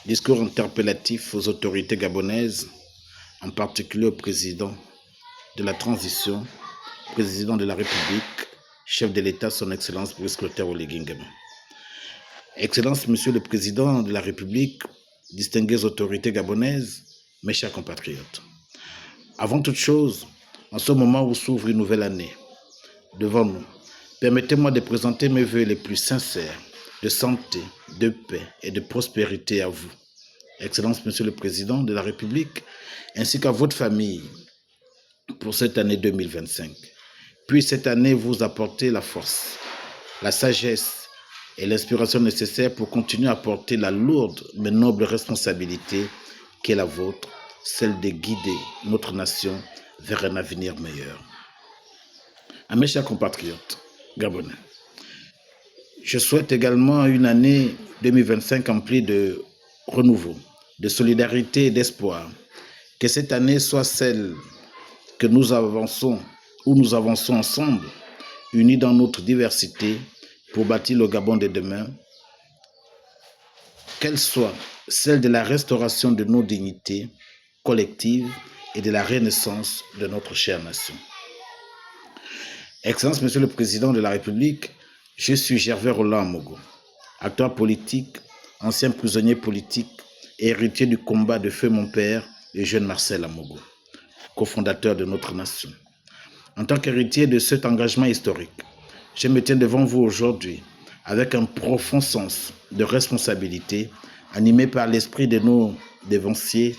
Discours interpellatif aux autorités gabonaises, en particulier au président de la transition, président de la République, chef de l'État, son Excellence Brice Clotaire Oligui Nguema. Excellence, Monsieur le Président de la République, distinguées autorités gabonaises, mes chers compatriotes. Avant toute chose, en ce moment où s'ouvre une nouvelle année devant nous, permettez-moi de présenter mes vœux les plus sincères de santé, de paix et de prospérité à vous, Excellence, Monsieur le Président de la République, ainsi qu'à votre famille pour cette année 2025. Puis cette année vous apporter la force, la sagesse et l'inspiration nécessaires pour continuer à porter la lourde mais noble responsabilité qui est la vôtre, celle de guider notre nation vers un avenir meilleur. À mes chers compatriotes gabonais, je souhaite également une année 2025 emplie de renouveau, de solidarité et d'espoir. Que cette année soit celle que nous avançons, où nous avançons ensemble, unis dans notre diversité, pour bâtir le Gabon de demain. Qu'elle soit celle de la restauration de nos dignités collectives et de la renaissance de notre chère nation. Excellence, Monsieur le Président de la République, je suis Gervais Roland Amogo, acteur politique, ancien prisonnier politique et héritier du combat de feu mon père, le jeune Marcel Amogo, cofondateur de notre nation. En tant qu'héritier de cet engagement historique, je me tiens devant vous aujourd'hui avec un profond sens de responsabilité, animé par l'esprit de nos dévanciers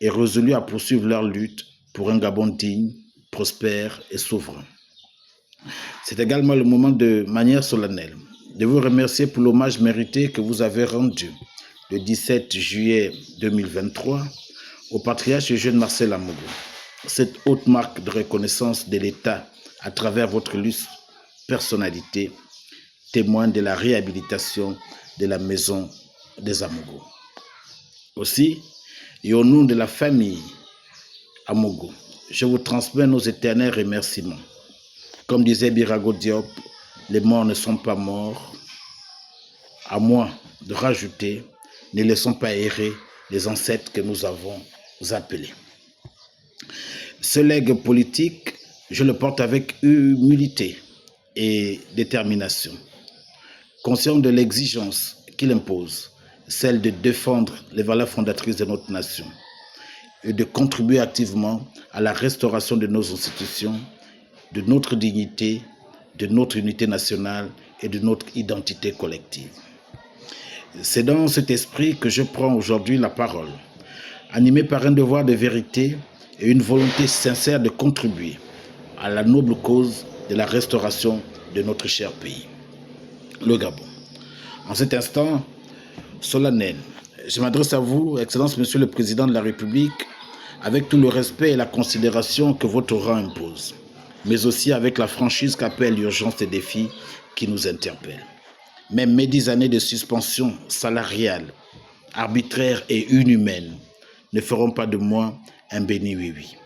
et résolu à poursuivre leur lutte pour un Gabon digne, prospère et souverain. C'est également le moment de manière solennelle de vous remercier pour l'hommage mérité que vous avez rendu le 17 juillet 2023 au patriarche jeune Marcel Amogo. Cette haute marque de reconnaissance de l'État à travers votre illustre personnalité témoigne de la réhabilitation de la maison des Amogo. Aussi, et au nom de la famille Amogo, je vous transmets nos éternels remerciements. Comme disait Birago Diop, les morts ne sont pas morts. À moins de rajouter, ne laissons pas errer les ancêtres que nous avons appelés. Ce legs politique, je le porte avec humilité et détermination, conscient de l'exigence qu'il impose, celle de défendre les valeurs fondatrices de notre nation et de contribuer activement à la restauration de nos institutions, de notre dignité, de notre unité nationale et de notre identité collective. C'est dans cet esprit que je prends aujourd'hui la parole, animé par un devoir de vérité et une volonté sincère de contribuer à la noble cause de la restauration de notre cher pays, le Gabon. En cet instant solennel, je m'adresse à vous, Excellence, Monsieur le Président de la République, avec tout le respect et la considération que votre rang impose, mais aussi avec la franchise qu'appelle l'urgence des défis qui nous interpellent. Même mes 10 années de suspension salariale, arbitraire et inhumaine ne feront pas de moi un béni oui-oui.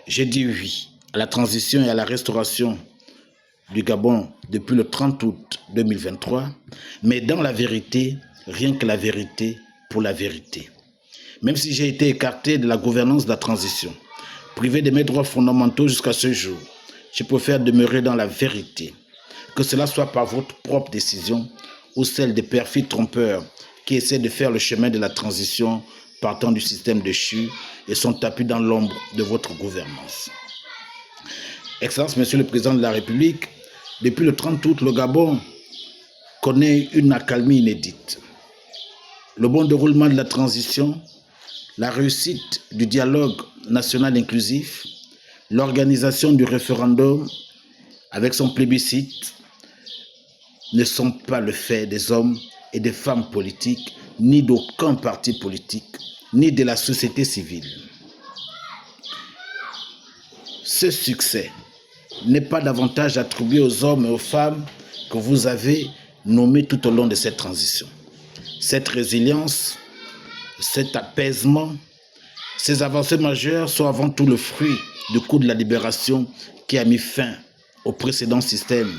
J'ai dit oui à la transition et à la restauration du Gabon depuis le 30 août 2023, mais dans la vérité, rien que la vérité pour la vérité. Même si j'ai été écarté de la gouvernance de la transition, privé de mes droits fondamentaux jusqu'à ce jour, je préfère demeurer dans la vérité, que cela soit par votre propre décision ou celle des perfides trompeurs qui essaient de faire le chemin de la transition partant du système déchu et sont tapis dans l'ombre de votre gouvernance. Excellence, Monsieur le Président de la République, depuis le 30 août, le Gabon connaît une accalmie inédite. Le bon déroulement de la transition, la réussite du dialogue national inclusif, l'organisation du référendum avec son plébiscite ne sont pas le fait des hommes et des femmes politiques, ni d'aucun parti politique, ni de la société civile. Ce succès n'est pas davantage attribué aux hommes et aux femmes que vous avez nommés tout au long de cette transition. Cette résilience, cet apaisement, ces avancées majeures sont avant tout le fruit du coup de la libération qui a mis fin au précédent système.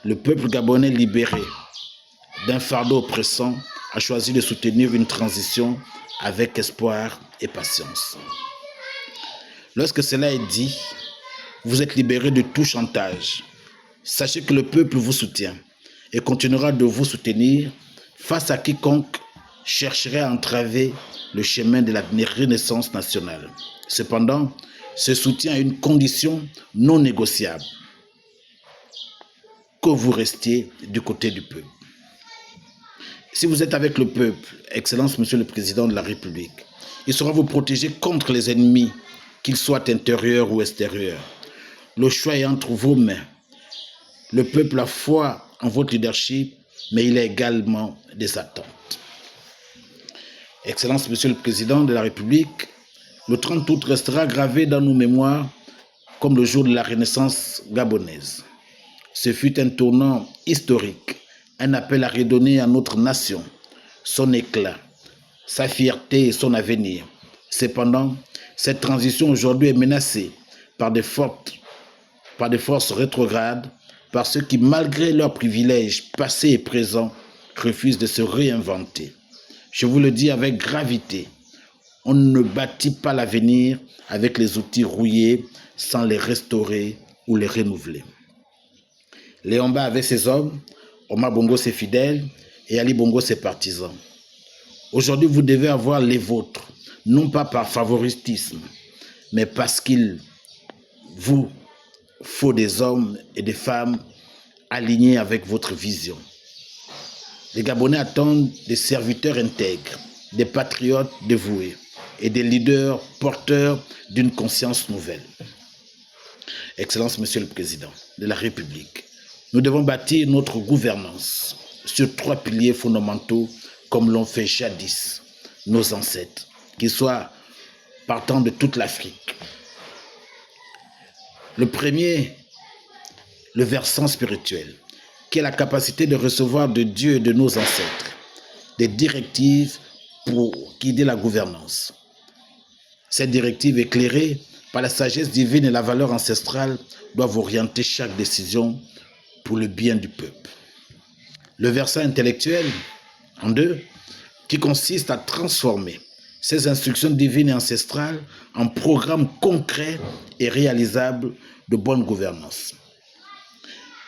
Le peuple gabonais libéré d'un fardeau oppressant a choisi de soutenir une transition avec espoir et patience. Lorsque cela est dit, vous êtes libérés de tout chantage. Sachez que le peuple vous soutient et continuera de vous soutenir face à quiconque chercherait à entraver le chemin de la renaissance nationale. Cependant, ce soutien a une condition non négociable: que vous restiez du côté du peuple. Si vous êtes avec le peuple, Excellence Monsieur le Président de la République, il saura vous protéger contre les ennemis, qu'ils soient intérieurs ou extérieurs. Le choix est entre vos mains. Le peuple a foi en votre leadership, mais il a également des attentes. Excellence Monsieur le Président de la République, le 30 août restera gravé dans nos mémoires comme le jour de la Renaissance gabonaise. Ce fut un tournant historique, un appel à redonner à notre nation son éclat, sa fierté et son avenir. Cependant, cette transition aujourd'hui est menacée par des forces rétrogrades, par ceux qui, malgré leurs privilèges passés et présents, refusent de se réinventer. Je vous le dis avec gravité, on ne bâtit pas l'avenir avec les outils rouillés sans les restaurer ou les renouveler. Léon Mba avait ses hommes, Omar Bongo ses fidèles et Ali Bongo ses partisans. Aujourd'hui, vous devez avoir les vôtres, non pas par favoritisme, mais parce qu'il vous faut des hommes et des femmes alignés avec votre vision. Les Gabonais attendent des serviteurs intègres, des patriotes dévoués et des leaders porteurs d'une conscience nouvelle. Excellence Monsieur le Président de la République, nous devons bâtir notre gouvernance sur 3 piliers fondamentaux comme l'ont fait jadis nos ancêtres, qui soient partant de toute l'Afrique. Le premier, le versant spirituel, qui est la capacité de recevoir de Dieu et de nos ancêtres des directives pour guider la gouvernance. Cette directive éclairée par la sagesse divine et la valeur ancestrale doivent orienter chaque décision pour le bien du peuple. Le versant intellectuel, en 2, qui consiste à transformer ces instructions divines et ancestrales en programmes concrets et réalisables de bonne gouvernance.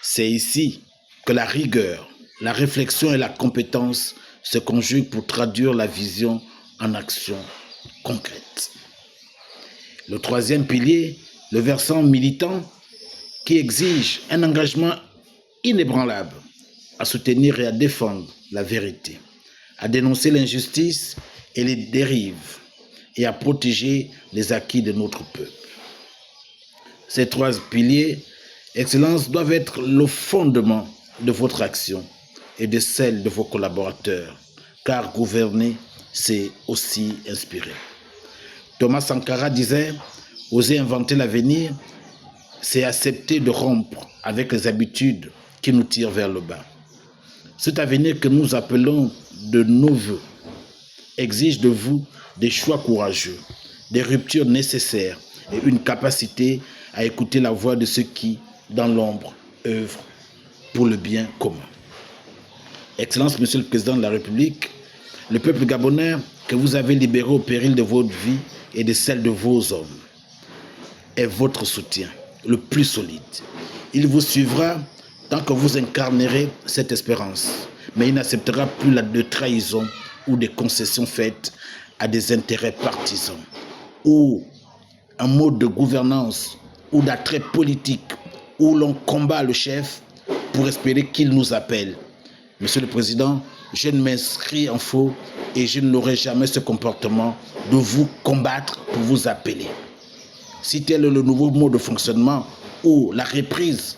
C'est ici que la rigueur, la réflexion et la compétence se conjuguent pour traduire la vision en action concrète. Le 3e pilier, le versant militant, qui exige un engagement inébranlable à soutenir et à défendre la vérité, à dénoncer l'injustice et les dérives et à protéger les acquis de notre peuple. Ces 3 piliers, Excellence, doivent être le fondement de votre action et de celle de vos collaborateurs, car gouverner, c'est aussi inspirer. Thomas Sankara disait « Oser inventer l'avenir, c'est accepter de rompre avec les habitudes qui nous tirent vers le bas. » Cet avenir que nous appelons de nos voeux exige de vous des choix courageux, des ruptures nécessaires et une capacité à écouter la voix de ceux qui, dans l'ombre, œuvrent pour le bien commun. Excellence, Monsieur le Président de la République, le peuple gabonais que vous avez libéré au péril de votre vie et de celle de vos hommes est votre soutien le plus solide. Il vous suivra tant que vous incarnerez cette espérance, mais il n'acceptera plus de trahison ou des concessions faites à des intérêts partisans ou un mode de gouvernance ou d'attrait politique où l'on combat le chef pour espérer qu'il nous appelle. Monsieur le Président, je ne m'inscris en faux et je n'aurai jamais ce comportement de vous combattre pour vous appeler. Si tel est le nouveau mode de fonctionnement ou la reprise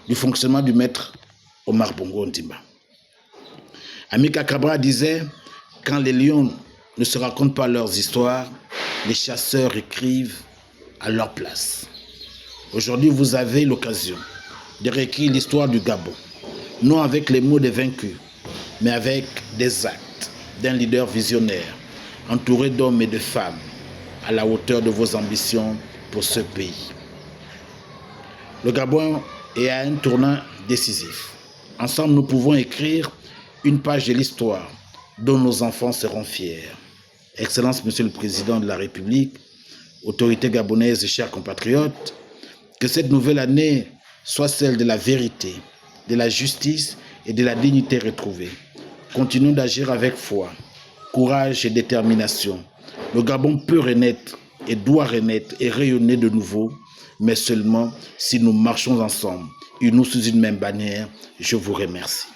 du fonctionnement du maître Omar Bongo Ondimba. Amilcar Cabral disait « Quand les lions ne se racontent pas leurs histoires, les chasseurs écrivent à leur place. » Aujourd'hui, vous avez l'occasion de réécrire l'histoire du Gabon, non avec les mots des vaincus, mais avec des actes d'un leader visionnaire, entouré d'hommes et de femmes, à la hauteur de vos ambitions pour ce pays. Le Gabon est à un tournant décisif. Ensemble, nous pouvons écrire une page de l'histoire dont nos enfants seront fiers. Excellence, Monsieur le Président de la République, autorités gabonaises et chers compatriotes, que cette nouvelle année soit celle de la vérité, de la justice et de la dignité retrouvée. Continuons d'agir avec foi, courage et détermination. Le Gabon peut renaître et doit renaître et rayonner de nouveau, mais seulement si nous marchons ensemble, unis sous une même bannière. Je vous remercie.